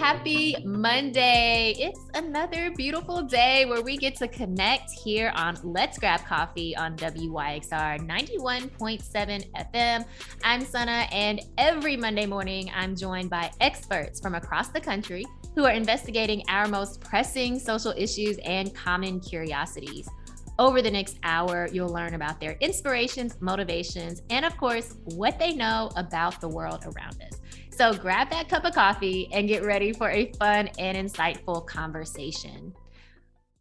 Happy Monday. It's another beautiful day where we get to connect here on Let's Grab Coffee on WYXR 91.7 FM. I'm SunAh, and every Monday morning I'm joined by experts from across the country who are investigating our most pressing social issues and common curiosities. Over the next hour, you'll learn about their inspirations, motivations, and of course, what they know about the world around us. So grab that cup of coffee and get ready for a fun and insightful conversation.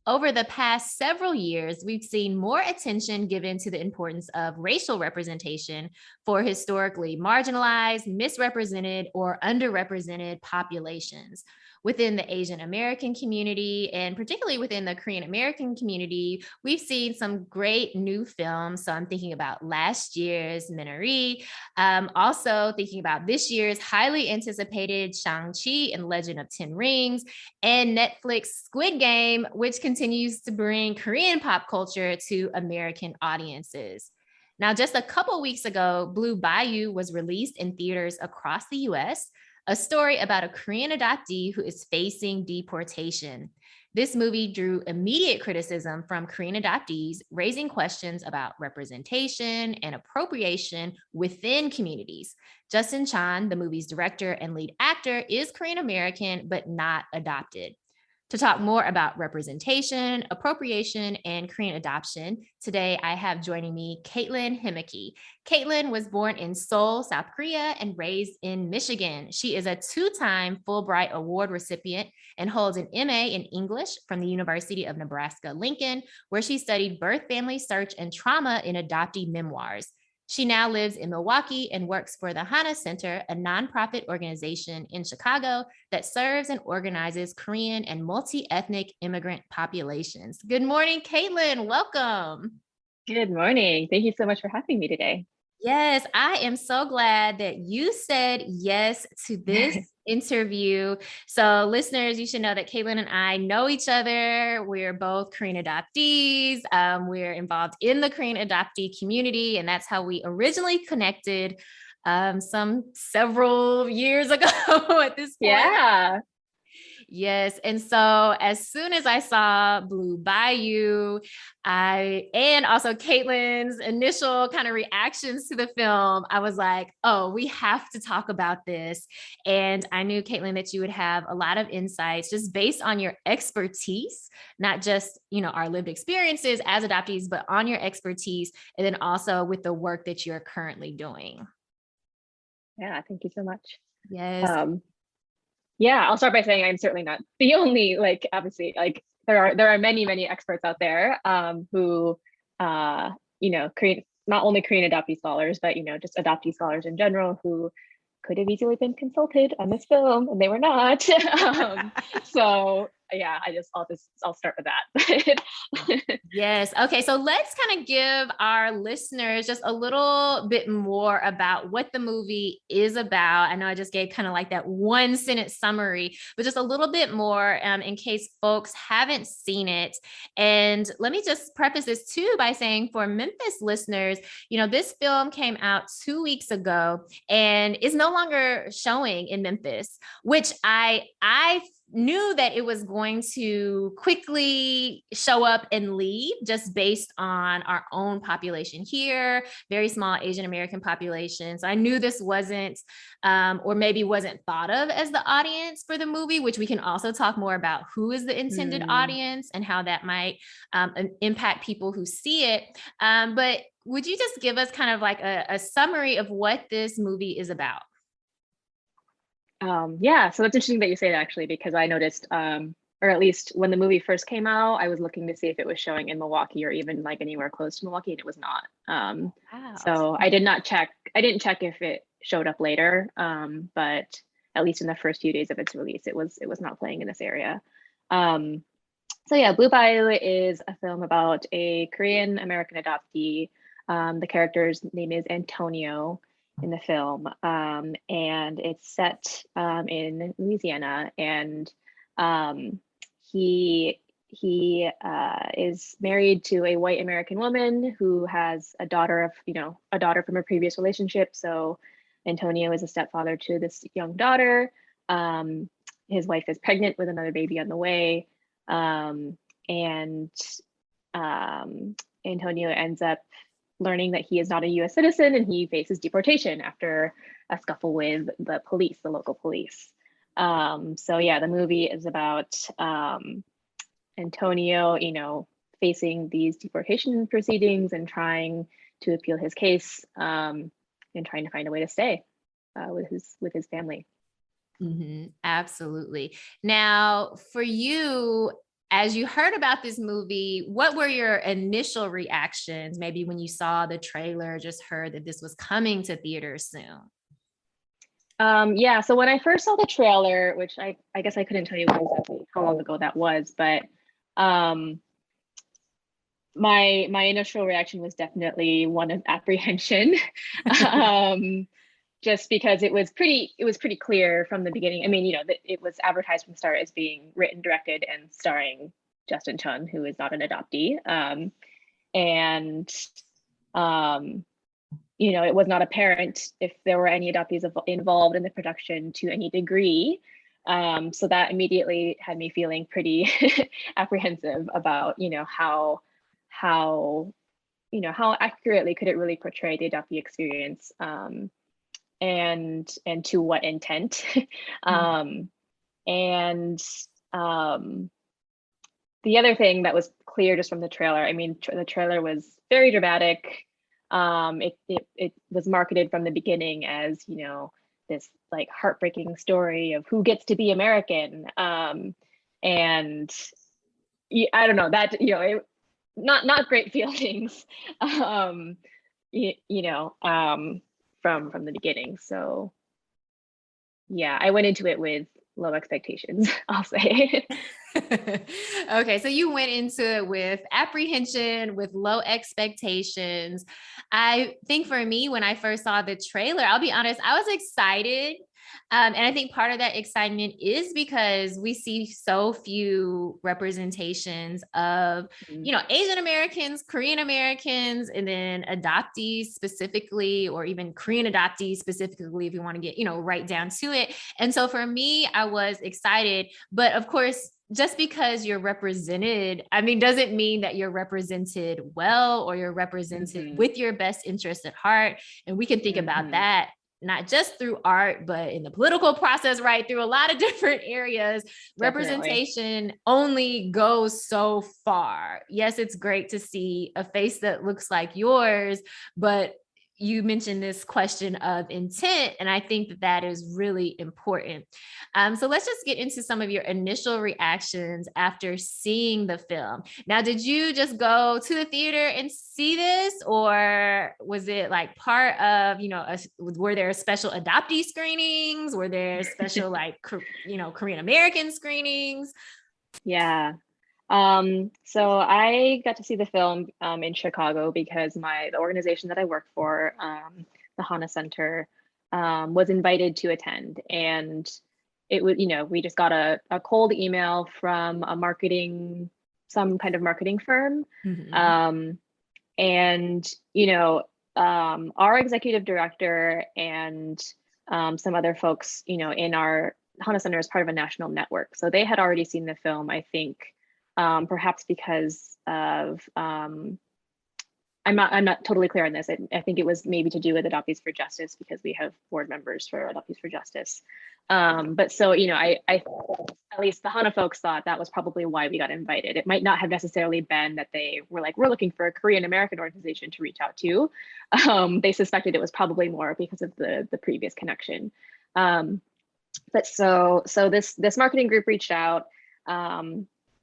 Over the past several years, we've seen more attention given to the importance of racial representation for historically marginalized, misrepresented, or underrepresented populations. Within the Asian American community, and particularly within the Korean American community, we've seen some great new films. So I'm thinking about last year's Minari, also thinking about this year's highly anticipated Shang-Chi and Legend of Ten Rings, and Netflix Squid Game, which continues to bring Korean pop culture to American audiences. Now, just a couple weeks ago, Blue Bayou was released in theaters across the US, a story about a Korean adoptee who is facing deportation. This movie drew immediate criticism from Korean adoptees, raising questions about representation and appropriation within communities. Justin Chan, the movie's director and lead actor, is Korean American, but not adopted. To talk more about representation, appropriation, and Korean adoption, today I have joining me Katelyn Hemmeke. Katelyn was born in Seoul, South Korea, and raised in Michigan. She is a two-time Fulbright Award recipient and holds an MA in English from the University of Nebraska-Lincoln, where she studied birth, family search, and trauma in adoptee memoirs. She now lives in Milwaukee and works for the HANA Center, a nonprofit organization in Chicago that serves and organizes Korean and multi-ethnic immigrant populations. Good morning, Katelyn. Welcome. Good morning. Thank you so much for having me today. Yes, I am so glad that you said yes to this interview. So listeners, you should know that Katelyn and I know each other. We're both Korean adoptees. We're involved in the Korean adoptee community, and that's how we originally connected several years ago at this point. Yeah. Yes. And so as soon as I saw Blue Bayou, and also Katelyn's initial kind of reactions to the film, I was like, oh, we have to talk about this. And I knew, Katelyn, that you would have a lot of insights just based on your expertise, not just, our lived experiences as adoptees, but on your expertise, and then also with the work that you're currently doing. Yeah. Thank you so much. Yes. Yeah, I'll start by saying I'm certainly not the only, obviously, there are many experts out there who, create not only Korean adoptee scholars, but, just adoptee scholars in general who could have easily been consulted on this film and they were not. So yeah, I'll start with that. Yes. Okay. So let's kind of give our listeners just a little bit more about what the movie is about. I know I just gave kind of like that 1-sentence summary, but just a little bit more in case folks haven't seen it. And let me just preface this too by saying, for Memphis listeners, this film came out 2 weeks ago and is no longer showing in Memphis, which I knew that it was going to quickly show up and leave just based on our own population here, very small Asian American population. So I knew this wasn't, or maybe wasn't thought of as the audience for the movie, which we can also talk more about who is the intended audience and how that might impact people who see it. But would you just give us kind of like a summary of what this movie is about? Yeah, so it's interesting that you say that, actually, because I noticed, or at least when the movie first came out, I was looking to see if it was showing in Milwaukee or even anywhere close to Milwaukee, and it was not. Wow. So I didn't check if it showed up later, but at least in the first few days of its release, it was not playing in this area. So yeah, Blue Bayou is a film about a Korean American adoptee. The character's name is Antonio in the film, and it's set in Louisiana, and he is married to a white American woman who has a daughter from a previous relationship. So Antonio is a stepfather to this young daughter. his wife is pregnant with another baby on the way. And Antonio ends up learning that he is not a US citizen, and he faces deportation after a scuffle with the police, the local police. So yeah, the movie is about Antonio, facing these deportation proceedings and trying to appeal his case, and trying to find a way to stay with his family. Mm-hmm. Absolutely. Now, for you, as you heard about this movie, what were your initial reactions? Maybe when you saw the trailer, just heard that this was coming to theaters soon. Yeah, so when I first saw the trailer, which I guess I couldn't tell you exactly how long ago that was, but my initial reaction was definitely one of apprehension. Just because it was pretty clear from the beginning. I mean, it was advertised from the start as being written, directed, and starring Justin Chun, who is not an adoptee. It was not apparent if there were any adoptees involved in the production to any degree. So that immediately had me feeling pretty apprehensive about, how accurately could it really portray the adoptee experience, and to what intent. The other thing that was clear just from the trailer, I mean, the trailer was very dramatic. It was marketed from the beginning as, this like heartbreaking story of who gets to be American. And I don't know, that, not great feelings, from the beginning. So yeah, I went into it with low expectations, I'll say. Okay, so you went into it with apprehension, with low expectations. I think for me, when I first saw the trailer, I'll be honest, I was excited. And I think part of that excitement is because we see so few representations of, Asian Americans, Korean Americans, and then adoptees specifically, or even Korean adoptees specifically, if you want to get, right down to it. And so for me, I was excited. But of course, just because you're represented, doesn't mean that you're represented well, or you're represented with your best interest at heart. And we can think about that not just through art, but in the political process, right? Through a lot of different areas. Definitely. Representation only goes so far. Yes, it's great to see a face that looks like yours, but you mentioned this question of intent, and I think that is really important. So let's just get into some of your initial reactions after seeing the film. Now, did you just go to the theater and see this, or was it like part of, were there special adoptee screenings? Were there special Korean American screenings? Yeah. So I got to see the film in Chicago because the organization that I work for, the HANA Center, was invited to attend. And it was, we just got a cold email from some kind of marketing firm. Our executive director and some other folks, in our HANA Center is part of a national network. So they had already seen the film, I think. Perhaps because of, I'm not totally clear on this. I think it was maybe to do with Adoptees for Justice, because we have board members for Adoptees for Justice. But so, I at least the HANA folks thought that was probably why we got invited. It might not have necessarily been that they were like, we're looking for a Korean American organization to reach out to. They suspected it was probably more because of the previous connection. But so this marketing group reached out,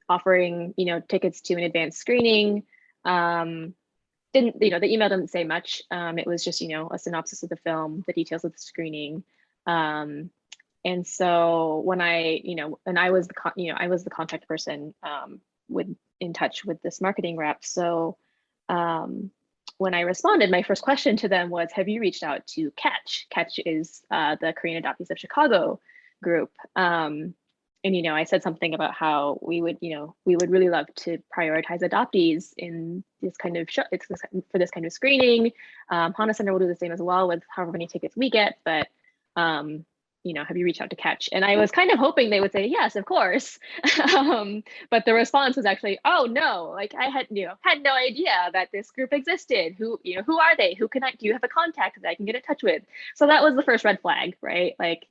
offering, tickets to an advanced screening. The email didn't say much. It was just, a synopsis of the film, the details of the screening. And so when I was the contact person, in touch with this marketing rep. So when I responded, my first question to them was, have you reached out to Catch? Catch is the Korean Adoptees of Chicago group. And, I said something about how we would really love to prioritize adoptees in this kind of show, for this kind of screening. HANA Center will do the same as well with however many tickets we get. But, have you reached out to Catch? And I was kind of hoping they would say, yes, of course. But the response was actually, oh no, like I had no idea that this group existed. Who are they? Do you have a contact that I can get in touch with? So that was the first red flag, right? Like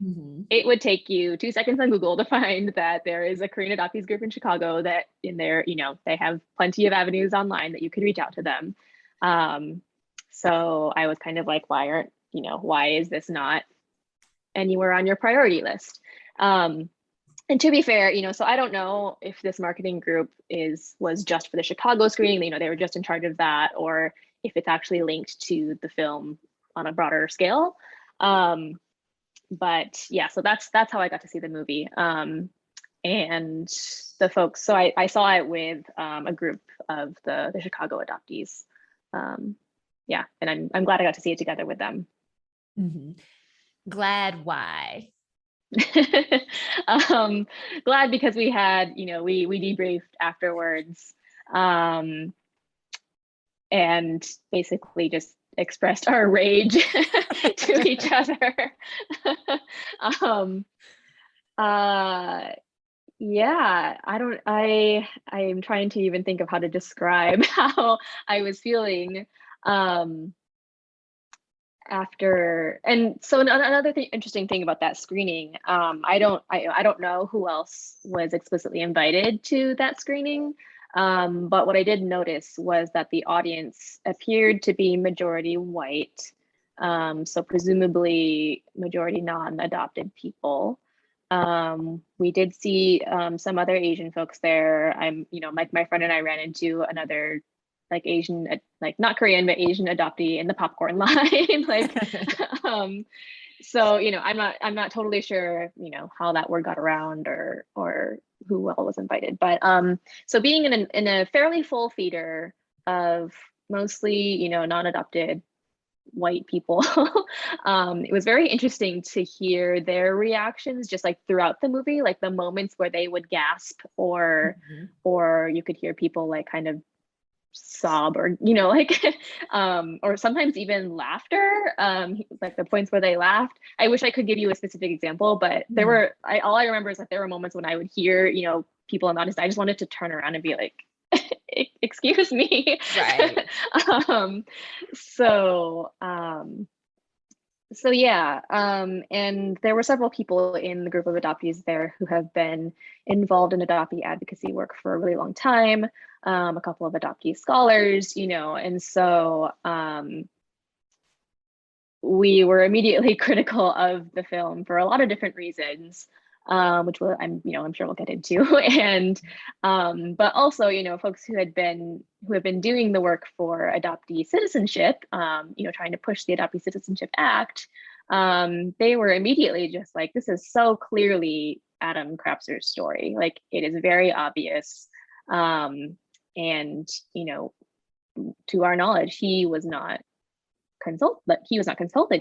it would take you 2 seconds on Google to find that there is a Korean adoptees group in Chicago that in there, they have plenty of avenues online that you could reach out to them. So I was kind of like, why is this not anywhere on your priority list? And to be fair, so I don't know if this marketing group was just for the Chicago screening, they were just in charge of that, or if it's actually linked to the film on a broader scale. But yeah, so that's how I got to see the movie. And the folks, so I saw it with a group of the Chicago adoptees. Yeah, and I'm glad I got to see it together with them. Glad why? Glad because we had, we debriefed afterwards, and basically just expressed our rage to each other. Yeah, I'm trying to even think of how to describe how I was feeling after. And so another interesting thing about that screening, I don't know who else was explicitly invited to that screening, but what I did notice was that the audience appeared to be majority white, so presumably majority non-adopted people. We did see some other Asian folks there. My friend and I ran into another like Asian, like not Korean, but Asian adoptee in the popcorn line. So, I'm not totally sure, how that word got around or who all was invited. But so being in a fairly full theater of mostly, non-adopted white people, it was very interesting to hear their reactions just like throughout the movie, like the moments where they would gasp or you could hear people like kind of sob or or sometimes even laughter, like the points where they laughed. I wish I could give you a specific example, but there were all I remember is that there were moments when I would hear people in the audience, I just wanted to turn around and be like, excuse me. Right. So yeah, and there were several people in the group of adoptees there who have been involved in adoptee advocacy work for a really long time, a couple of adoptee scholars, and so we were immediately critical of the film for a lot of different reasons, which I'm sure we'll get into, and but also folks who have been doing the work for adoptee citizenship, trying to push the Adoptee Citizenship Act, they were immediately just like, this is so clearly Adam Krapser's story, like it is very obvious, and to our knowledge, he was not consulted.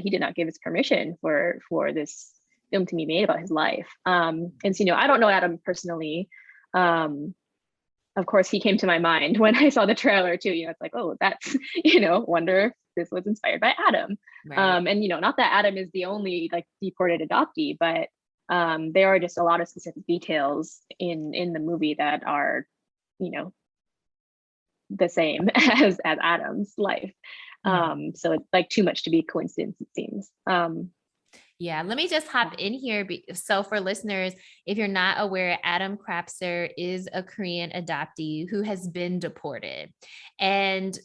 He did not give his permission for this film to be made about his life. And so, I don't know Adam personally. Of course, he came to my mind when I saw the trailer too. It's like, oh, that's, wonder if this was inspired by Adam. Right. And, not that Adam is the only like deported adoptee, but there are just a lot of specific details in the movie that are, the same as Adam's life. So it's like too much to be coincidence, it seems. Yeah, let me just hop in here. So for listeners, if you're not aware, Adam Krapser is a Korean adoptee who has been deported. And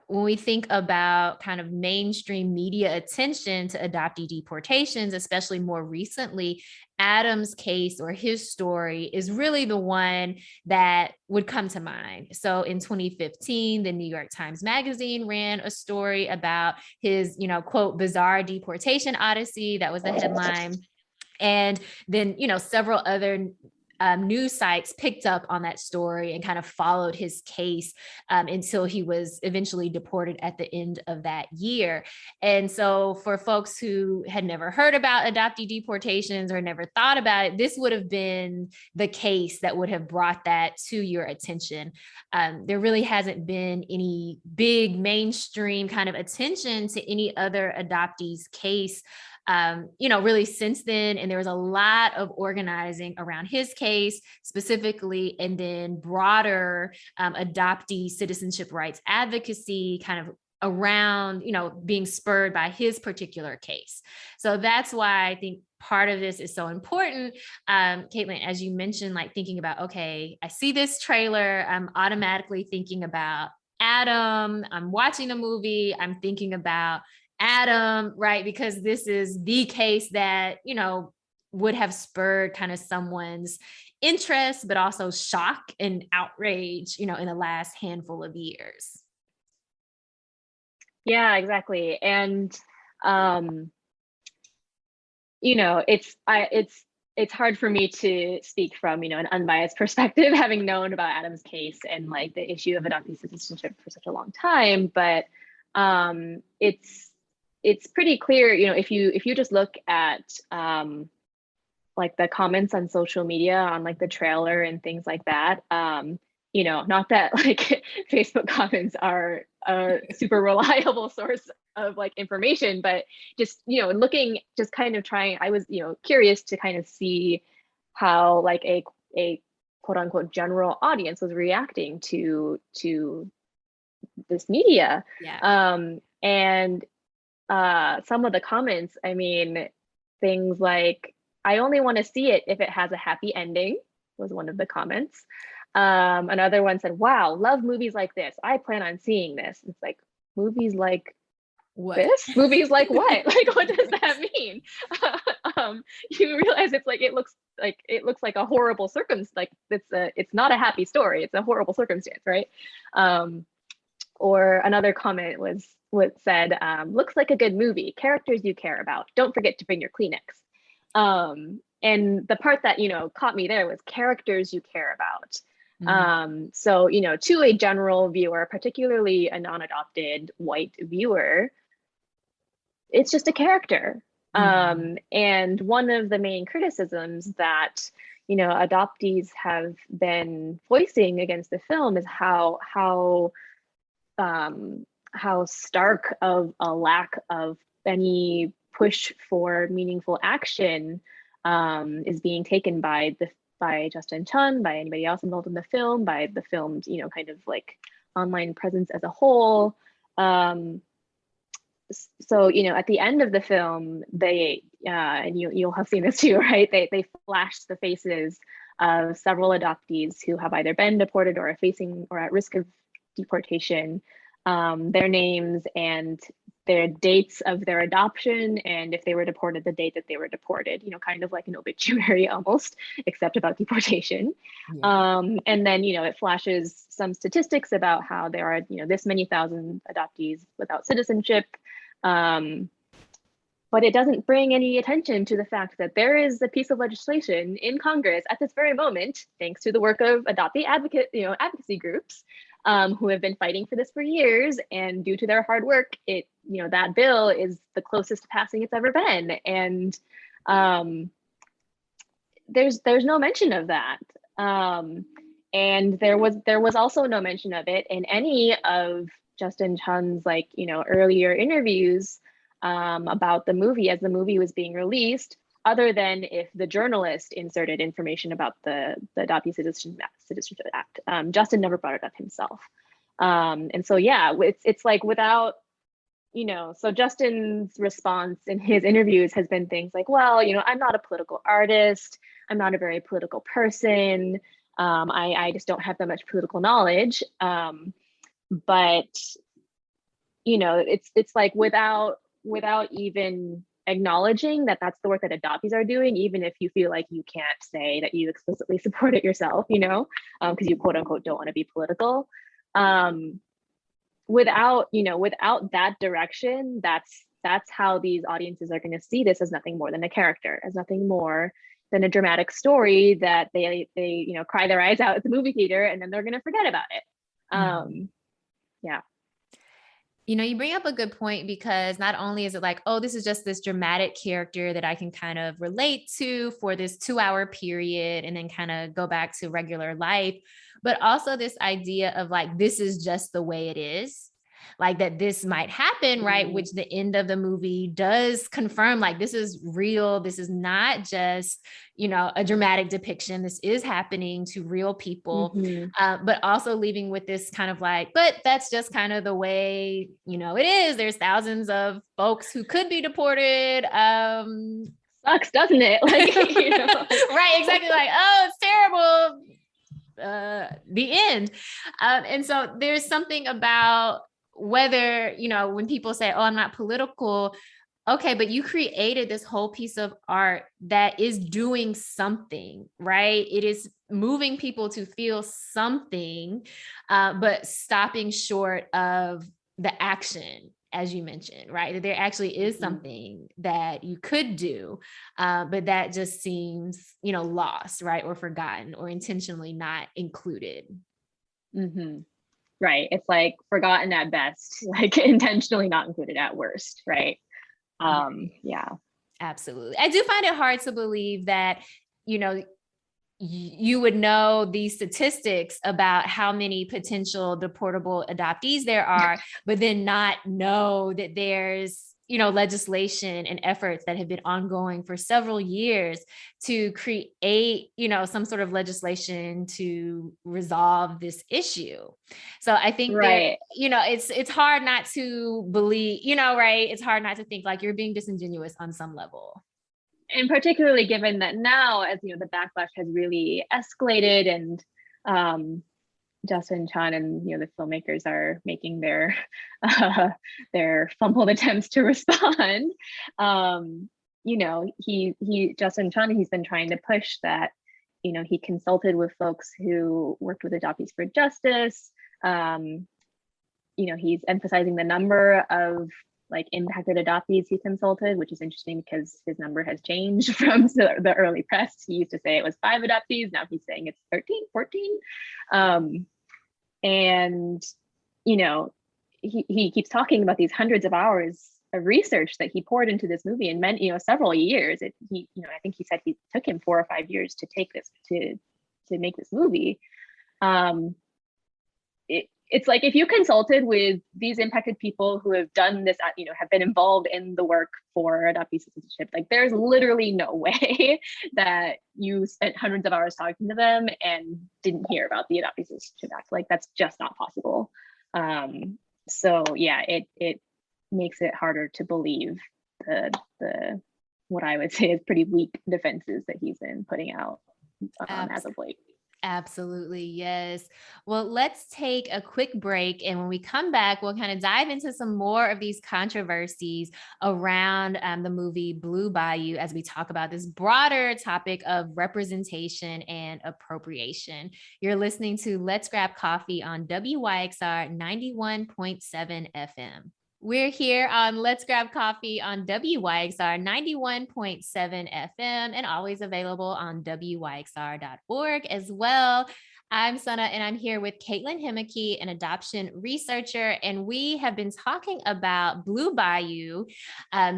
when we think about kind of mainstream media attention to adoptee deportations, especially more recently, Adam's case or his story is really the one that would come to mind. So in 2015, the New York Times Magazine ran a story about his, quote, bizarre deportation odyssey. That was the headline. And then, several other news sites picked up on that story and kind of followed his case until he was eventually deported at the end of that year. And so for folks who had never heard about adoptee deportations or never thought about it, this would have been the case that would have brought that to your attention. There really hasn't been any big mainstream kind of attention to any other adoptee's case really since then. And there was a lot of organizing around his case specifically, and then broader adoptee citizenship rights advocacy kind of around, being spurred by his particular case. So that's why I think part of this is so important. Katelyn, as you mentioned, like thinking about, okay, I see this trailer, I'm automatically thinking about Adam. I'm watching the movie, I'm thinking about Adam, right? Because this is the case that, would have spurred kind of someone's interest, but also shock and outrage, in the last handful of years. Yeah, exactly. And, it's hard for me to speak from, an unbiased perspective, having known about Adam's case and like the issue of adoptee citizenship for such a long time. But it's pretty clear, if you just look at like the comments on social media on like the trailer and things like that, not that like Facebook comments are a super reliable source of like information, but just, looking, just kind of trying, I was, curious to kind of see how like a quote unquote general audience was reacting to this media. Yeah. And some of the comments, I mean, things like, I only want to see it if it has a happy ending, was one of the comments. Another one said, wow, love movies like this. I plan on seeing this. It's like, movies like what? This? Movies like what? Like, what does that mean? You realize it looks like a horrible circumstance. Like it's not a happy story. It's a horrible circumstance, right? Or another comment was what said, looks like a good movie, characters you care about. Don't forget to bring your Kleenex. And the part that, caught me there was characters you care about. So, to a general viewer, particularly a non-adopted white viewer, it's just a character. And one of the main criticisms that, adoptees have been voicing against the film is how stark of a lack of any push for meaningful action is being taken by Justin Chun, by anybody else involved in the film, by the film's, kind of like online presence as a whole. So, at the end of the film, they, and you'll have seen this too, right? They flashed the faces of several adoptees who have either been deported or are facing or at risk of deportation, their names and their dates of their adoption, and if they were deported, the date that they were deported, kind of like an obituary almost, except about deportation. Yeah. And then, it flashes some statistics about how there are, this many thousand adoptees without citizenship. But it doesn't bring any attention to the fact that there is a piece of legislation in Congress at this very moment, thanks to the work of adoptee advocacy groups, who have been fighting for this for years, and due to their hard work, that bill is the closest to passing it's ever been, and there's no mention of that, and there was also no mention of it in any of Justin Chun's earlier interviews about the movie as the movie was being released, other than if the journalist inserted information about the Adoptee Citizenship Act. Justin never brought it up himself. And so, yeah, it's like without, so Justin's response in his interviews has been things like, well, I'm not a political artist. I'm not a very political person. I just don't have that much political knowledge. But, it's like without even acknowledging that that's the work that adoptees are doing, even if you feel like you can't say that you explicitly support it yourself, because you quote unquote don't want to be political. Without that direction, that's how these audiences are going to see this as nothing more than a character, as nothing more than a dramatic story that they cry their eyes out at the movie theater and then they're going to forget about it. Yeah. You bring up a good point, because not only is it like, oh, this is just this dramatic character that I can kind of relate to for this 2-hour period and then kind of go back to regular life, but also this idea of like, this is just the way it is. Like that this might happen, right? Which the end of the movie does confirm, like, this is real. This is not just, a dramatic depiction. This is happening to real people, but also leaving with this kind of like, but that's just kind of the way, it is. There's thousands of folks who could be deported. Sucks, doesn't it? Like, Right, exactly. Like, oh, it's terrible. The end. And so there's something about whether, when people say, oh, I'm not political. Okay, but you created this whole piece of art that is doing something, right? It is moving people to feel something, but stopping short of the action, as you mentioned, right? That there actually is something that you could do, but that just seems, lost, right? Or forgotten or intentionally not included. Right. It's like forgotten at best, like intentionally not included at worst, right? Yeah. Absolutely. I do find it hard to believe that, you would know these statistics about how many potential deportable adoptees there are, but then not know that there's, legislation and efforts that have been ongoing for several years to create, some sort of legislation to resolve this issue. So I think that, it's hard not to believe, right? It's hard not to think like you're being disingenuous on some level. And particularly given that now, as the backlash has really escalated, and Justin Chan and the filmmakers are making their fumbled attempts to respond. Justin Chan, he's been trying to push that. He consulted with folks who worked with Adoptees for Justice. He's emphasizing the number of like impacted adoptees he consulted, which is interesting because his number has changed from the early press. He used to say it was 5 adoptees. Now he's saying it's 13, 14. And, he keeps talking about these hundreds of hours of research that he poured into this movie and meant, several years. I think he said he took him 4 or 5 years to take this, to make this movie. It's like, if you consulted with these impacted people who have done this, have been involved in the work for adoptee citizenship, like there's literally no way that you spent hundreds of hours talking to them and didn't hear about the Adoptee Citizenship Act. Like that's just not possible. So yeah, it makes it harder to believe the what I would say is pretty weak defenses that he's been putting out as of late. Absolutely. Yes. Well, let's take a quick break. And when we come back, we'll kind of dive into some more of these controversies around the movie Blue Bayou as we talk about this broader topic of representation and appropriation. You're listening to Let's Grab Coffee on WYXR 91.7 FM. We're here on Let's Grab Coffee on WYXR 91.7 FM and always available on WYXR.org as well. I'm SunAh, and I'm here with Katelyn Hemmeke, an adoption researcher, and we have been talking about Blue Bayou,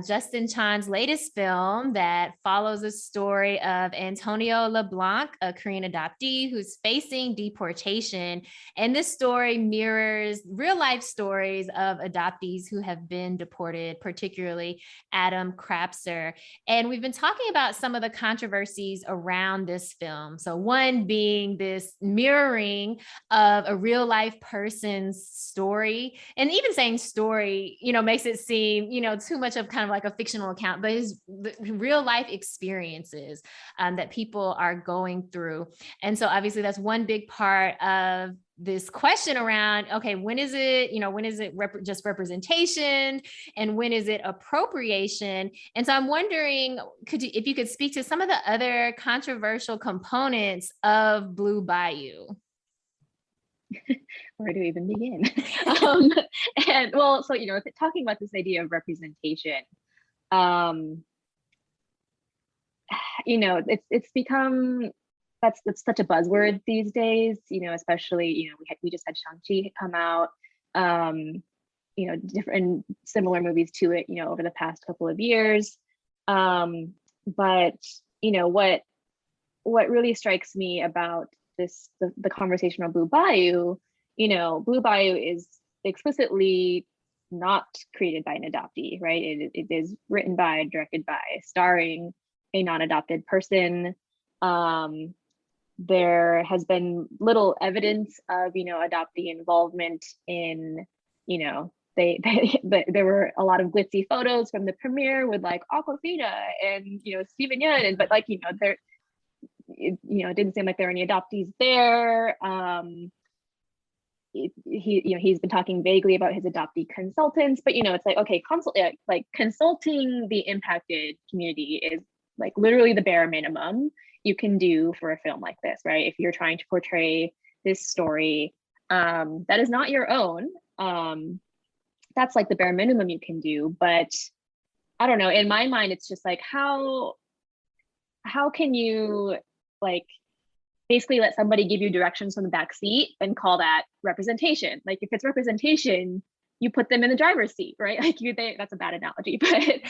Justin Chan's latest film that follows a story of Antonio LeBlanc, a Korean adoptee who's facing deportation. And this story mirrors real-life stories of adoptees who have been deported, particularly Adam Crapser. And we've been talking about some of the controversies around this film. So one being this mirroring of a real life person's story, and even saying story, makes it seem, too much of kind of like a fictional account, but his real life experiences that people are going through. And so obviously that's one big part of this question around, okay, when is it just representation and when is it appropriation? And so I'm wondering, if you could speak to some of the other controversial components of Blue Bayou. Where do we even begin? And well, so, talking about this idea of representation, it's become, that's such a buzzword these days, especially, we just had Shang-Chi come out, different similar movies to it, over the past couple of years. But what really strikes me about the conversation on Blue Bayou, Blue Bayou is explicitly not created by an adoptee, right? It is written by, directed by, starring a non-adopted person. There has been little evidence of, adoptee involvement in, there were a lot of glitzy photos from the premiere with like Aquafina and, Steven Yeun, but like, it didn't seem like there were any adoptees there. He's been talking vaguely about his adoptee consultants, but it's like, okay, consulting the impacted community is like literally the bare minimum you can do for a film like this, right? If you're trying to portray this story that is not your own, that's like the bare minimum you can do. But I don't know, in my mind, it's just like, how can you like basically let somebody give you directions from the back seat and call that representation? Like if it's representation, you put them in the driver's seat, right? Like that's a bad analogy, but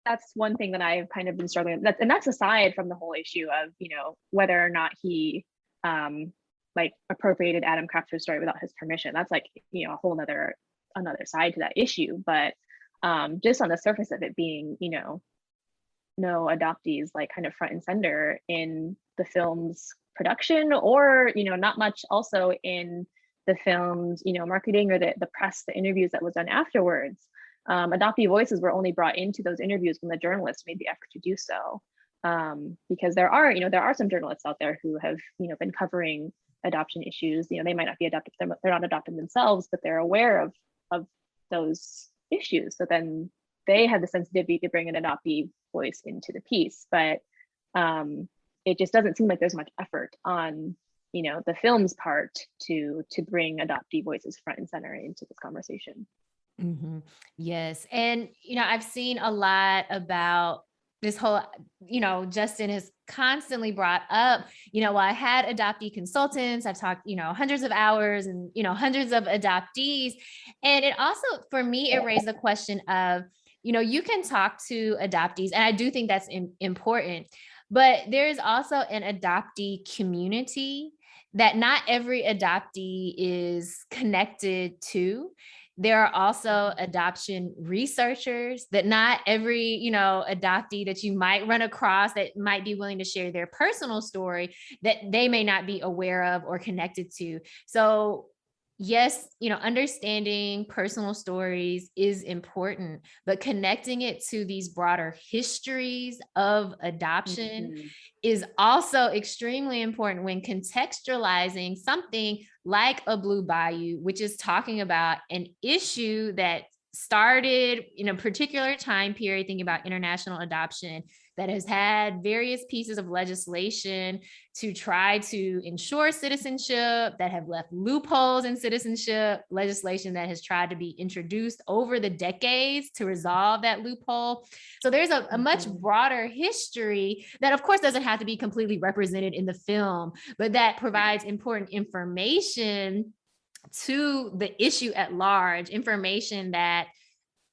that's one thing that I've kind of been struggling with. And that's aside from the whole issue of, whether or not he like appropriated Adam Crafter's story without his permission. That's like, a whole another side to that issue. But just on the surface of it being, no adoptees like kind of front and center in the film's production, or not much also in the film's marketing or the press, the interviews that was done afterwards. Adoptee voices were only brought into those interviews when the journalists made the effort to do so, because there are some journalists out there who have been covering adoption issues. They might not be adopted, they're not adopted themselves, but they're aware of those issues. So then they have the sensitivity to bring an adoptee voice into the piece. But it just doesn't seem like there's much effort on the film's part to bring adoptee voices front and center into this conversation. Mm-hmm. Yes. And, I've seen a lot about this whole, Justin has constantly brought up, well, I had adoptee consultants, I've talked, hundreds of hours and, hundreds of adoptees. And it also, for me, it raised the question of, you can talk to adoptees, and I do think that's important, but there's also an adoptee community that not every adoptee is connected to. There are also adoption researchers that not every, adoptee that you might run across that might be willing to share their personal story that they may not be aware of or connected to. So yes, understanding personal stories is important, but connecting it to these broader histories of adoption is also extremely important when contextualizing something like a Blue Bayou, which is talking about an issue that started in a particular time period, thinking about international adoption, that has had various pieces of legislation to try to ensure citizenship, that have left loopholes in citizenship, legislation that has tried to be introduced over the decades to resolve that loophole. So there's a much broader history that, of course, doesn't have to be completely represented in the film, but that provides important information to the issue at large, information that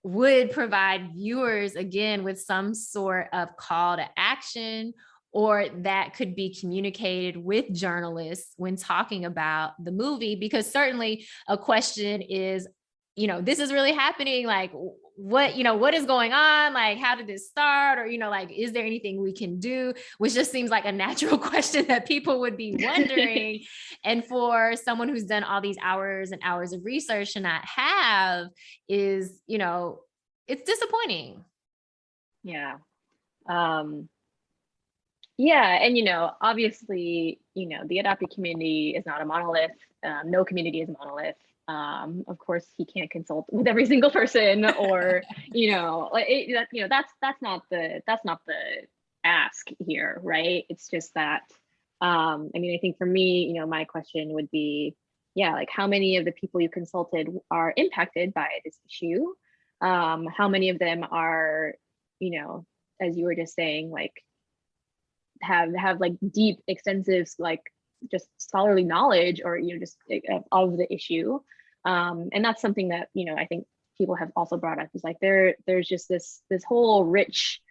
would provide viewers, again, with some sort of call to action, or that could be communicated with journalists when talking about the movie. Because certainly a question is, this is really happening. Like, what is going on? Like, how did this start? Or, is there anything we can do? Which just seems like a natural question that people would be wondering. And for someone who's done all these hours and hours of research to not have is, it's disappointing. Yeah. Yeah. And, obviously, the adoptee community is not a monolith. No community is a monolith. Of course, he can't consult with every single person, or that's not the ask here, right? It's just that. I think for me, my question would be, like, how many of the people you consulted are impacted by this issue? How many of them are, as you were just saying, like have like deep, extensive, like just scholarly knowledge, or just of the issue. And that's something that I think people have also brought up, is like there's just this whole rich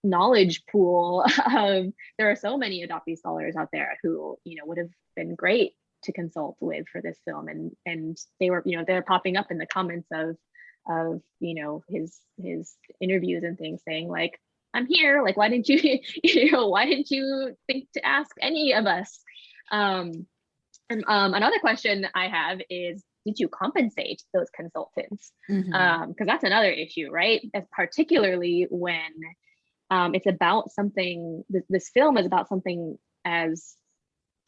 knowledge pool of, there are so many adoptee scholars out there who would have been great to consult with for this film, and they were they're popping up in the comments of his interviews and things, saying like, I'm here, like, why didn't you why didn't you think to ask any of us? And another question I have is, did you compensate those consultants? Because that's another issue, right? As particularly when it's about something, this film is about something as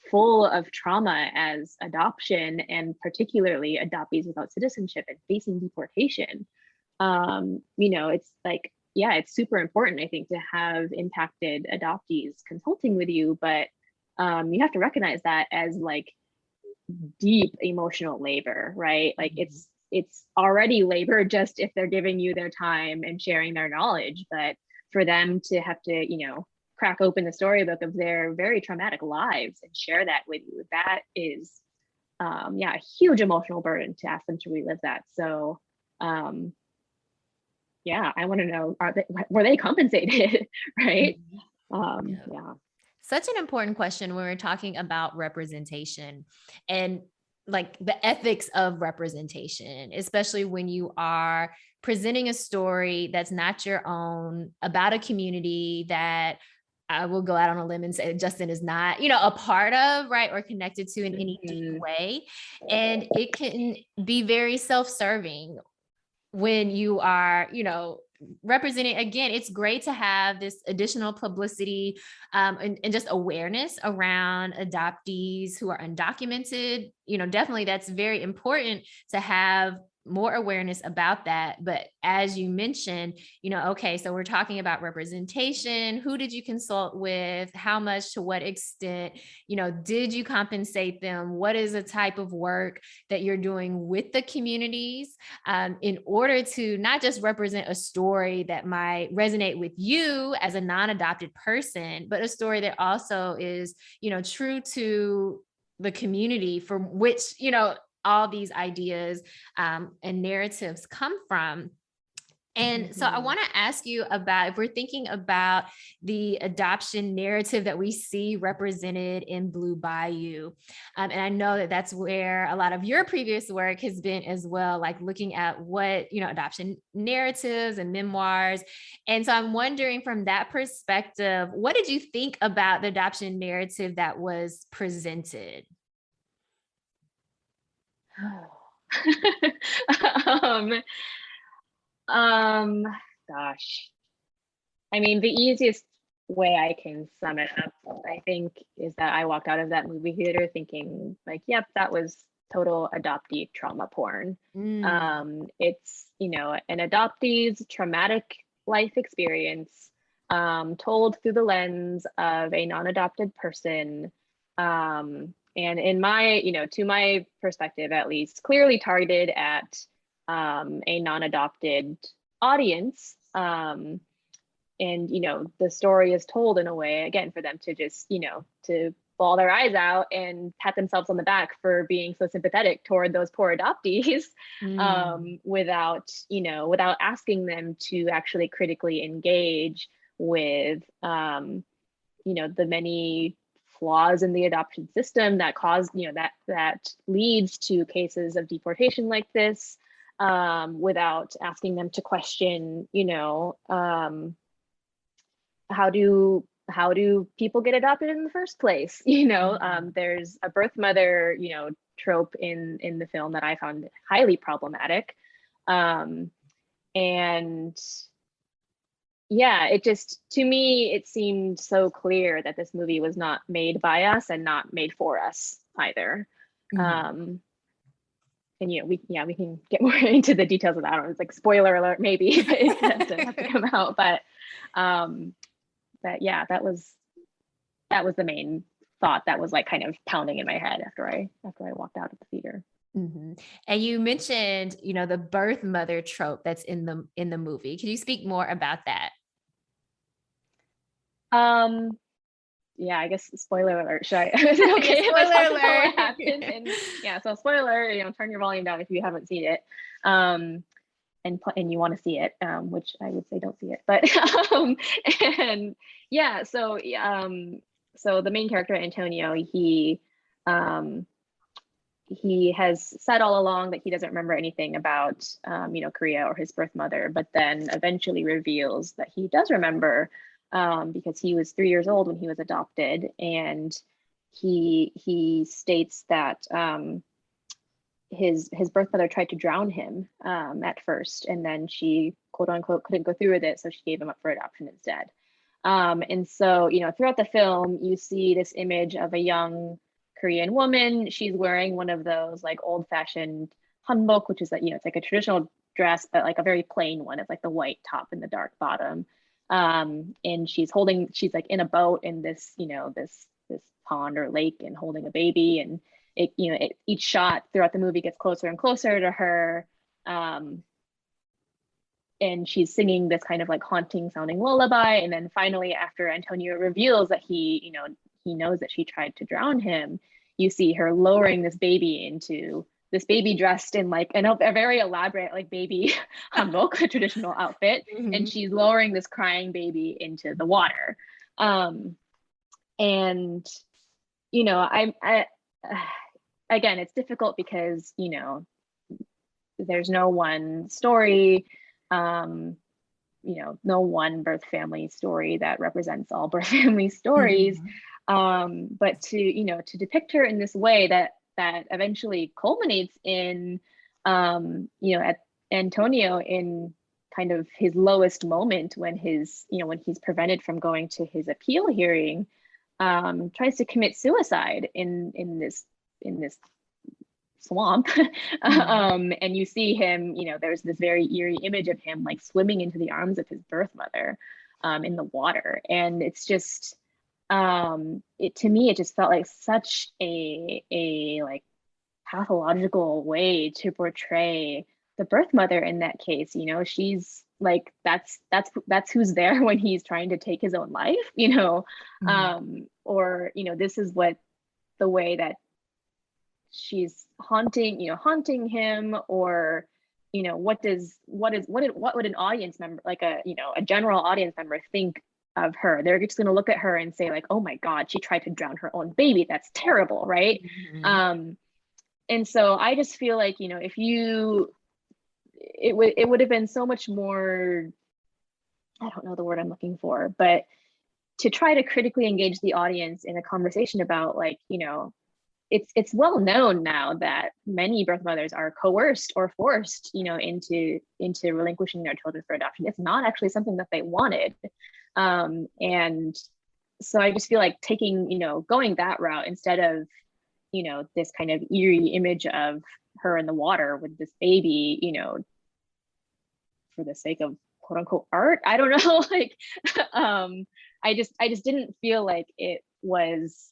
full of trauma as adoption, and particularly adoptees without citizenship and facing deportation. It's like, yeah, it's super important, I think, to have impacted adoptees consulting with you, but you have to recognize that as like deep emotional labor, right? Like it's already labor just if they're giving you their time and sharing their knowledge, but for them to have to crack open the storybook of their very traumatic lives and share that with you, that is a huge emotional burden to ask them to relive that. So I want to know, were they compensated? Right? Yeah. Such an important question when we're talking about representation and like the ethics of representation, especially when you are presenting a story that's not your own, about a community that I will go out on a limb and say Justin is not, a part of, right, or connected to in any deep way. And it can be very self-serving when you are, representing. Again, it's great to have this additional publicity and just awareness around adoptees who are undocumented. Definitely that's very important to have more awareness about that. But as you mentioned, okay, so we're talking about representation. Who did you consult with? How much? To what extent? Did you compensate them? What is the type of work that you're doing with the communities in order to not just represent a story that might resonate with you as a non-adopted person, but a story that also is, true to the community from which, all these ideas and narratives come from. And so I want to ask you about, if we're thinking about the adoption narrative that we see represented in Blue Bayou, and I know that that's where a lot of your previous work has been as well, like looking at what, adoption narratives and memoirs. And so I'm wondering, from that perspective, what did you think about the adoption narrative that was presented? Gosh, I mean, the easiest way I can sum it up, I think, is that I walked out of that movie theater thinking like, yep, that was total adoptee trauma porn. It's an adoptee's traumatic life experience told through the lens of a non-adopted person, and in my, to my perspective at least, clearly targeted at a non-adopted audience. And the story is told in a way, again, for them to just to bawl their eyes out and pat themselves on the back for being so sympathetic toward those poor adoptees, without asking them to actually critically engage with the many flaws in the adoption system that cause, that leads to cases of deportation like this, without asking them to question, how do people get adopted in the first place? There's a birth mother, trope in the film that I found highly problematic. And yeah, it just, to me, it seemed so clear that this movie was not made by us and not made for us either. And we can get more into the details of that. I don't know, it's like spoiler alert, maybe, but it doesn't have to come out. But yeah, that was the main thought that was like kind of pounding in my head after I walked out of the theater. Mm-hmm. And you mentioned, the birth mother trope that's in the movie. Can you speak more about that? Um, yeah, I guess spoiler alert. Should I? Is it okay Yeah, if I talk spoiler about what alert. happens? And yeah, so spoiler, turn your volume down if you haven't seen it, and you want to see it, which I would say don't see it. But and yeah, so the main character Antonio, um, he has said all along that he doesn't remember anything about Korea or his birth mother, but then eventually reveals that he does remember, because he was 3 years old when he was adopted, and he states that his birth mother tried to drown him at first, and then she quote unquote couldn't go through with it, so she gave him up for adoption instead. And so throughout the film, you see this image of a young Korean woman. She's wearing one of those like old-fashioned hanbok, which is like, it's like a traditional dress, but like a very plain one. It's like the white top and the dark bottom. And she's like in a boat in this, this pond or lake, and holding a baby. And each shot throughout the movie gets closer and closer to her. And she's singing this kind of like haunting sounding lullaby. And then finally, after Antonio reveals that he knows that she tried to drown him, you see her lowering this baby dressed in like a very elaborate like baby hanbok, traditional outfit. Mm-hmm. And she's lowering this crying baby into the water. And I again, it's difficult because there's no one story, no one birth family story that represents all birth family stories. Mm-hmm. But to depict her in this way that eventually culminates in at Antonio in kind of his lowest moment, when he's prevented from going to his appeal hearing, tries to commit suicide in this swamp. Mm-hmm. And you see him, there's this very eerie image of him like swimming into the arms of his birth mother in the water. And it's just to me it just felt like such a like pathological way to portray the birth mother in that case. She's like that's who's there when he's trying to take his own life, mm-hmm. Or this is what the way that she's haunting him, or what would an audience member, like a general audience member, think of her? They're just going to look at her and say like, oh my god, she tried to drown her own baby, that's terrible, right? Mm-hmm. And so I just feel like if it would have been so much more, I don't know the word I'm looking for, but to try to critically engage the audience in a conversation about like it's well known now that many birth mothers are coerced or forced, into relinquishing their children for adoption. It's not actually something that they wanted. And so I just feel like going that route instead of, this kind of eerie image of her in the water with this baby, for the sake of quote unquote art. I don't know. Like, I just didn't feel like it was,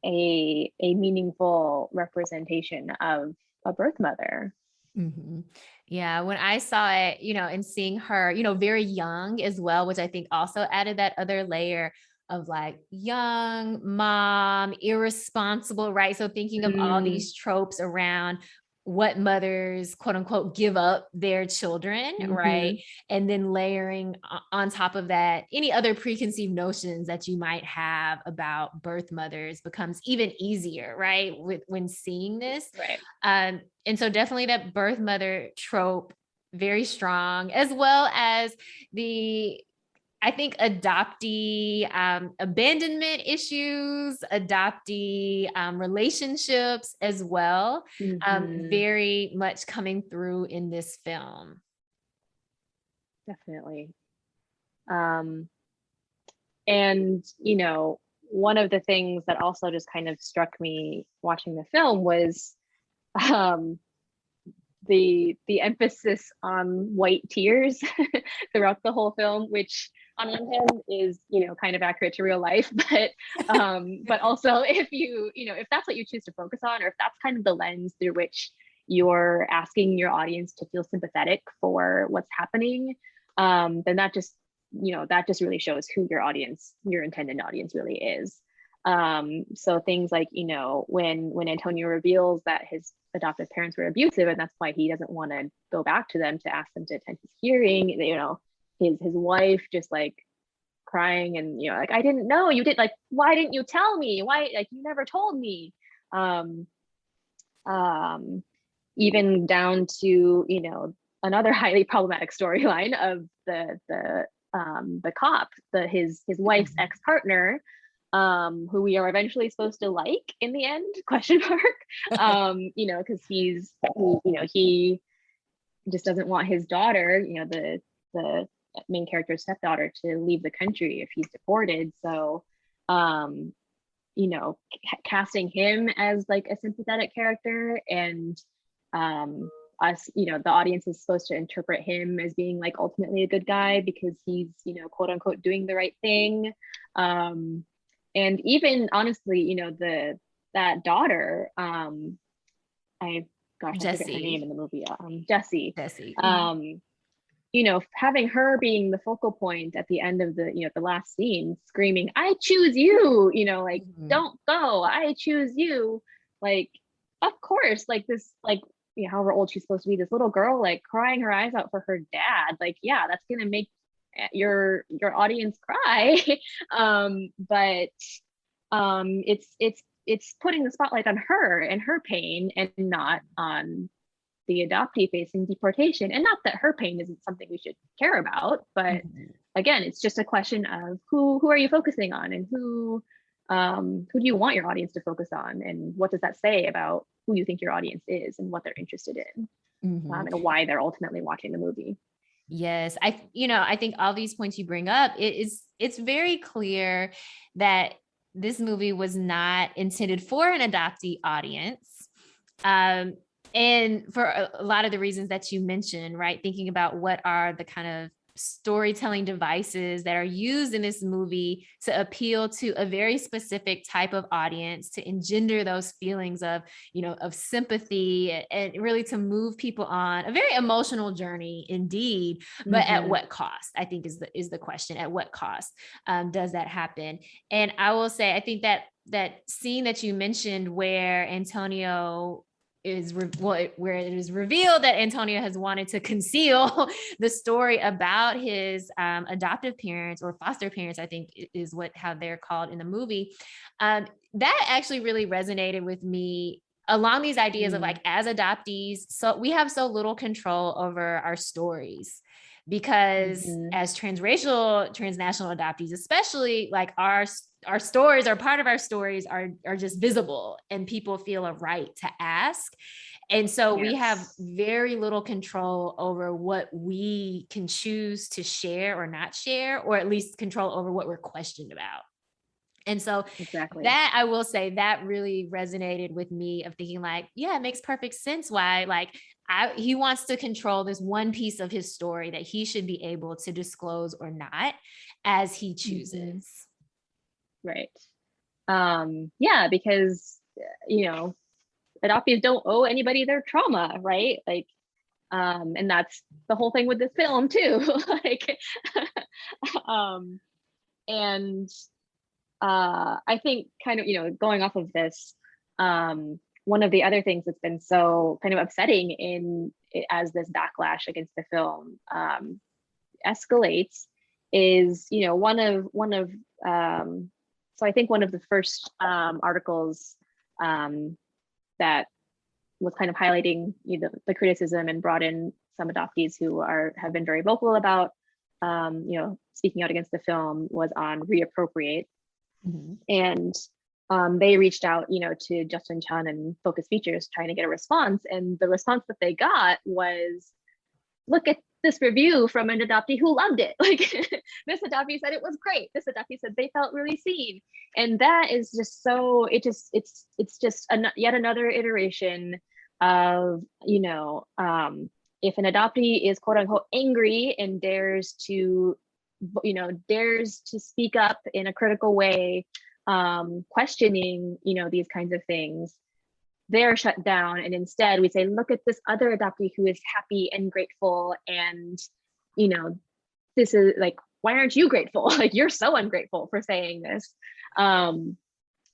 a meaningful representation of a birth mother. Mm-hmm. Yeah, when I saw it, and seeing her, very young as well, which I think also added that other layer of like young mom, irresponsible, right? So thinking of all these tropes around what mothers quote unquote give up their children, mm-hmm. right? And then layering on top of that any other preconceived notions that you might have about birth mothers becomes even easier, right? When seeing this. Right. And so definitely that birth mother trope, very strong, as well as I think adoptee abandonment issues, adoptee relationships as well, mm-hmm. Very much coming through in this film. Definitely. And, one of the things that also just kind of struck me watching the film was the emphasis on white tears throughout the whole film, which on one hand is, kind of accurate to real life, but also if if that's what you choose to focus on, or if that's kind of the lens through which you're asking your audience to feel sympathetic for what's happening, then that just really shows who your intended audience really is. So things like, when Antonio reveals that his adoptive parents were abusive, and that's why he doesn't want to go back to them to ask them to attend his hearing, his wife just like crying and, like, I didn't know you did, like, why didn't you tell me? Why, like, you never told me? Even down to, another highly problematic storyline of the cop, his wife's ex-partner, who we are eventually supposed to like in the end, question mark, because he just doesn't want his daughter, the main character's stepdaughter, to leave the country if he's deported. So, casting him as like a sympathetic character, and us, the audience is supposed to interpret him as being like ultimately a good guy because he's, quote unquote, doing the right thing. And even honestly, that daughter, I forget her name in the movie, Jessie. Having her being the focal point at the end of the last scene, screaming, "I choose you," like, don't go, I choose you. Like, of course, like this, like, however old she's supposed to be, this little girl, like, crying her eyes out for her dad. Like, yeah, that's gonna make your audience cry. But it's putting the spotlight on her and her pain, and not on the adoptee facing deportation. And not that her pain isn't something we should care about, but again, it's just a question of who are you focusing on, and who do you want your audience to focus on, and what does that say about who you think your audience is and what they're interested in, and why they're ultimately watching the movie. Yes, I think all these points you bring up, it's very clear that this movie was not intended for an adoptee audience. And for a lot of the reasons that you mentioned, right? Thinking about what are the kind of storytelling devices that are used in this movie to appeal to a very specific type of audience, to engender those feelings of, of sympathy, and really to move people on a very emotional journey indeed. But at what cost, I think is the question. At what cost does that happen? And I will say, I think that scene that you mentioned where Antonio where it is revealed that Antonio has wanted to conceal the story about his adoptive parents, or foster parents, I think is how they're called in the movie. That actually really resonated with me along these ideas of, like, as adoptees, so we have so little control over our stories, because as transracial, transnational adoptees, especially, like, our stories, or part of our stories are just visible, and people feel a right to ask. And so we have very little control over what we can choose to share or not share, or at least control over what we're questioned about. And so that, I will say, that really resonated with me, of thinking, like, yeah, it makes perfect sense why, like, he wants to control this one piece of his story that he should be able to disclose or not as he chooses. Right. Yeah, because, adoptees don't owe anybody their trauma, right? Like, and that's the whole thing with this film too. Like, and I think, kind of, going off of this, one of the other things that's been so kind of upsetting as this backlash against the film escalates is, one of so I think one of the first articles that was kind of highlighting the criticism and brought in some adoptees who have been very vocal about speaking out against the film was on Reappropriate. And they reached out to Justin Chun and Focus Features trying to get a response, and the response that they got was, look at this review from an adoptee who loved it. Like, this adoptee said it was great. This adoptee said they felt really seen. And that is just so, it's just yet another iteration of, if an adoptee is quote unquote angry and dares to dares to speak up in a critical way, questioning, these kinds of things, they're shut down. And instead we say, look at this other adoptee who is happy and grateful. And, this is like, why aren't you grateful? Like, you're so ungrateful for saying this.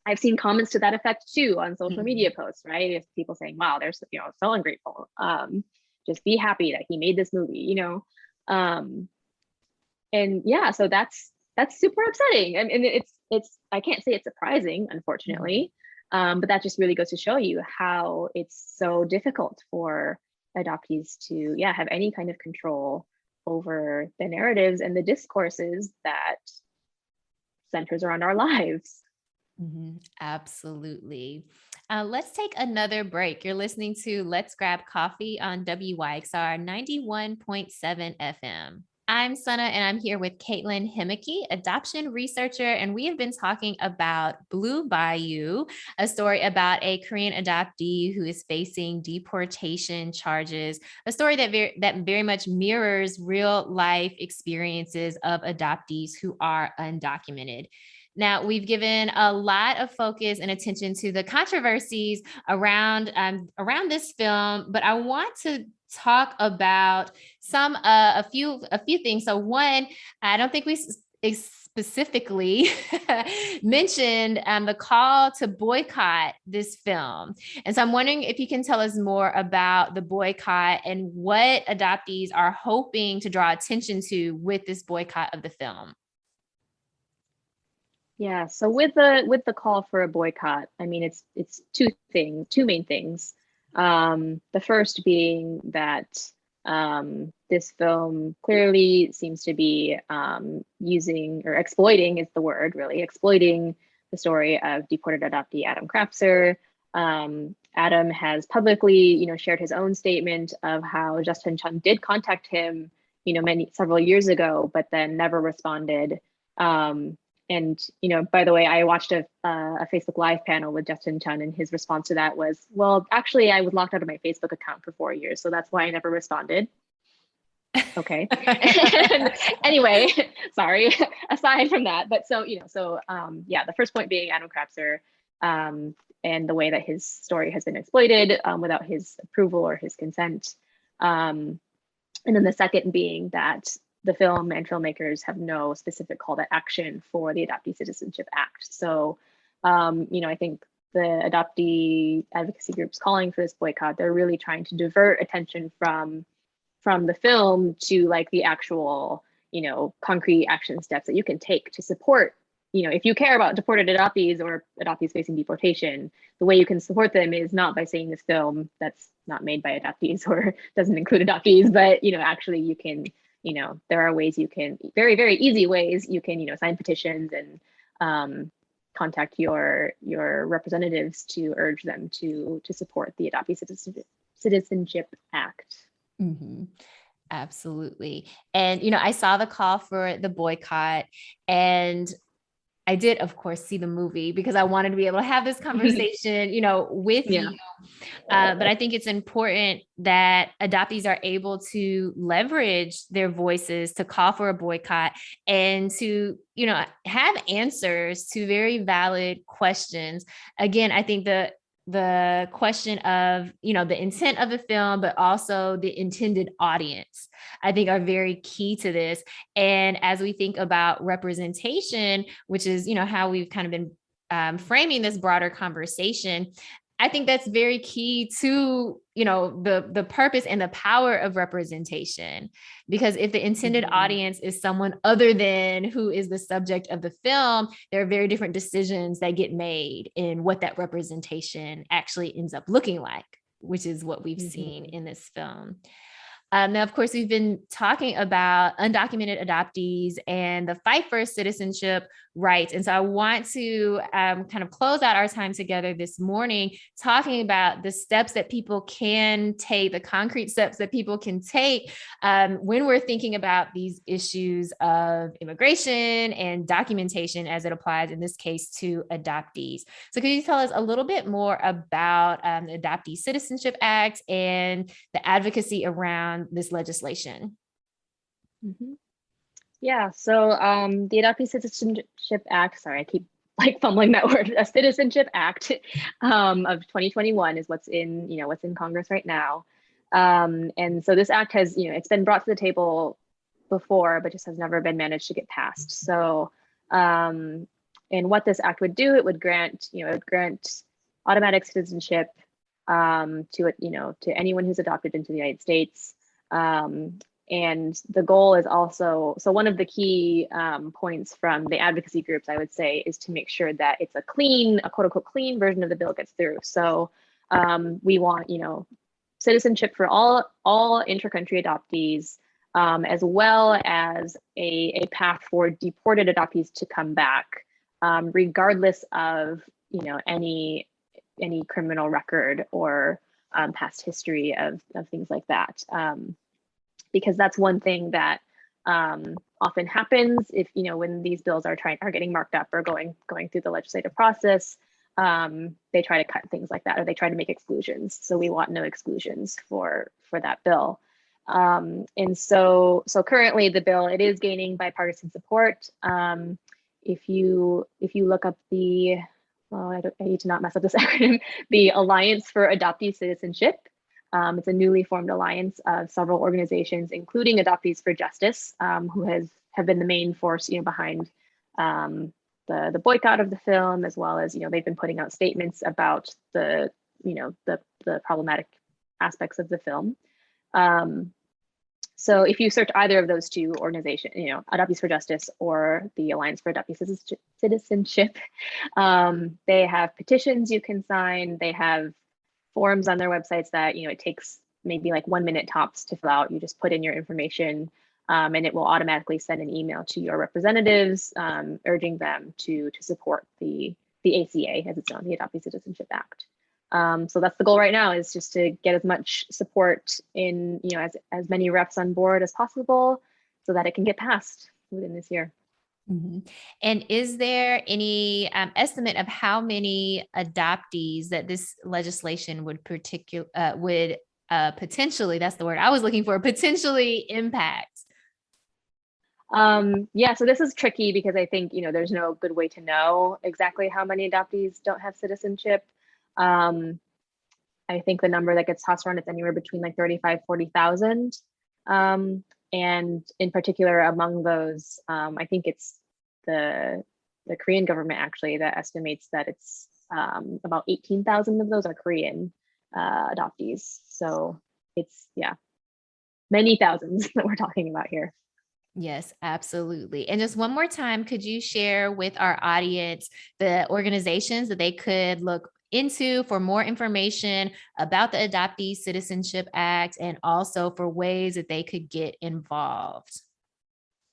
I've seen comments to that effect too on social media posts, right? If people saying, wow, they're so ungrateful. Just be happy that he made this movie, and yeah, so that's super upsetting. And it's I can't say it's surprising, unfortunately, but that just really goes to show you how it's so difficult for adoptees to have any kind of control over the narratives and the discourses that centers around our lives. Absolutely. Let's take another break. You're listening to Let's Grab Coffee on WYXR 91.7 FM. I'm SunAh, and I'm here with Katelyn Hemmeke, adoption researcher, and we have been talking about Blue Bayou, a story about a Korean adoptee who is facing deportation charges, a story that very much mirrors real life experiences of adoptees who are undocumented. Now, we've given a lot of focus and attention to the controversies around this film, but I want to talk about a few things. So one, I don't think we specifically mentioned the call to boycott this film. And so I'm wondering if you can tell us more about the boycott and what adoptees are hoping to draw attention to with this boycott of the film. Yeah, so with the call for a boycott, I mean, it's two main things. The first being that this film clearly seems to be using, or exploiting is the word, really, exploiting the story of deported adoptee Adam Krapser. Adam has publicly, shared his own statement of how Justin Chun did contact him, several years ago, but then never responded. And, by the way, I watched a Facebook Live panel with Justin Chun, and his response to that was, well, actually, I was locked out of my Facebook account for 4 years, so that's why I never responded. Okay. Anyway, sorry, aside from that. But so, the first point being Adam Krapser, and the way that his story has been exploited without his approval or his consent. And then the second being that the film and filmmakers have no specific call to action for the Adoptee Citizenship Act. So, I think the adoptee advocacy groups calling for this boycott, they're really trying to divert attention from the film to like the actual, concrete action steps that you can take to support, if you care about deported adoptees or adoptees facing deportation, the way you can support them is not by seeing this film that's not made by adoptees or doesn't include adoptees, but, actually you can, there are ways you can, very, very easy ways you can, sign petitions and contact your representatives to urge them to support the Adoptee Citizenship Act. Mm-hmm. Absolutely. And, I saw the call for the boycott, and I did, of course, see the movie because I wanted to be able to have this conversation, with you. But I think it's important that adoptees are able to leverage their voices to call for a boycott and to, have answers to very valid questions. Again, I think the question of, the intent of the film, but also the intended audience, I think are very key to this. And as we think about representation, which is, how we've kind of been framing this broader conversation, I think that's very key to, the purpose and the power of representation, because if the intended audience is someone other than who is the subject of the film, there are very different decisions that get made in what that representation actually ends up looking like, which is what we've seen in this film. Now, of course, we've been talking about undocumented adoptees and the fight for citizenship rights. And so I want to kind of close out our time together this morning talking about the steps that people can take, the concrete steps that people can take when we're thinking about these issues of immigration and documentation as it applies, in this case, to adoptees. So could you tell us a little bit more about the Adoptee Citizenship Act and the advocacy around this legislation? Yeah, so the Adoptee Citizenship Act, sorry, I keep like fumbling that word, a Citizenship Act of 2021 is what's in, what's in Congress right now. And so this act has, it's been brought to the table before, but just has never been managed to get passed. So, and what this act would do, it would grant, automatic citizenship to anyone who's adopted into the United States. And the goal is also, so one of the key points from the advocacy groups, I would say, is to make sure that it's a quote unquote clean version of the bill gets through. So we want, citizenship for all intra-country adoptees, as well as a path for deported adoptees to come back, regardless of, any criminal record or past history of things like that. Because that's one thing that often happens if, when these bills are getting marked up or going through the legislative process, they try to cut things like that, or they try to make exclusions. So we want no exclusions for that bill. And so currently the bill, it is gaining bipartisan support. If you look up the, I need to not mess up this acronym, the Alliance for Adoptee Citizenship. It's a newly formed alliance of several organizations, including Adoptees for Justice, who have been the main force, behind the boycott of the film, as well as, they've been putting out statements about the problematic aspects of the film. So if you search either of those two organizations, Adoptees for Justice or the Alliance for Adoptee Citizenship, they have petitions you can sign. They have forms on their websites that, it takes maybe like 1 minute tops to fill out. You just put in your information and it will automatically send an email to your representatives, urging them to support the ACA, as it's known, the Adoptee Citizenship Act. So that's the goal right now, is just to get as much support in, as many reps on board as possible so that it can get passed within this year. Mm-hmm. And is there any estimate of how many adoptees that this legislation would potentially, that's the word I was looking for, potentially impact? Yeah, so this is tricky because I think, there's no good way to know exactly how many adoptees don't have citizenship. I think the number that gets tossed around is anywhere between like 35, 40,000. And in particular, among those, I think it's the Korean government actually that estimates that it's about 18,000 of those are Korean adoptees. So it's, many thousands that we're talking about here. Yes, absolutely. And just one more time, could you share with our audience the organizations that they could look into for more information about the Adoptee Citizenship Act, and also for ways that they could get involved?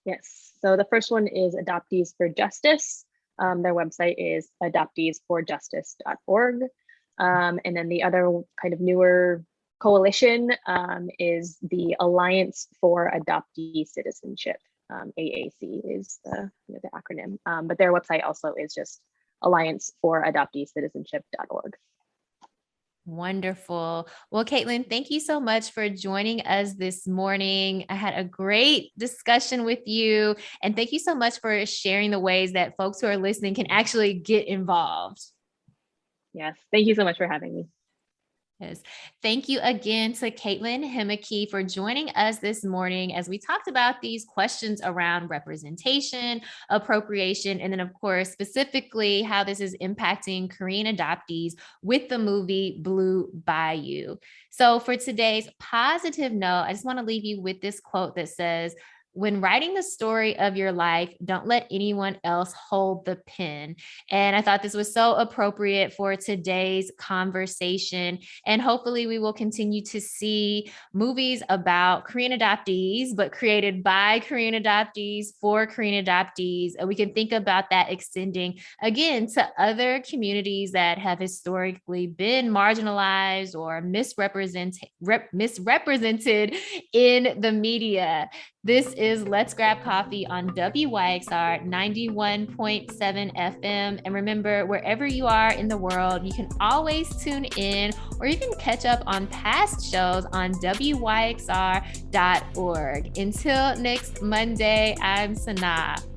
Yes, so the first one is Adoptees for Justice. Their website is adopteesforjustice.org. And then the other kind of newer coalition is the Alliance for Adoptee Citizenship. AAC is the acronym, but their website also is just allianceforadopteecitizenship.org. Wonderful. Well, Katelyn, thank you so much for joining us this morning. I had a great discussion with you, and thank you so much for sharing the ways that folks who are listening can actually get involved. Yes, thank you so much for having me. Yes. Thank you again to Katelyn Hemmeke for joining us this morning as we talked about these questions around representation, appropriation, and then, of course, specifically how this is impacting Korean adoptees with the movie Blue Bayou. So for today's positive note, I just want to leave you with this quote that says, "When writing the story of your life, don't let anyone else hold the pen." And I thought this was so appropriate for today's conversation. And hopefully we will continue to see movies about Korean adoptees, but created by Korean adoptees for Korean adoptees. And we can think about that extending again to other communities that have historically been marginalized or misrepresented in the media. This is Let's Grab Coffee on WYXR 91.7 FM. And remember, wherever you are in the world, you can always tune in or you can catch up on past shows on WYXR.org. Until next Monday, I'm SunAh.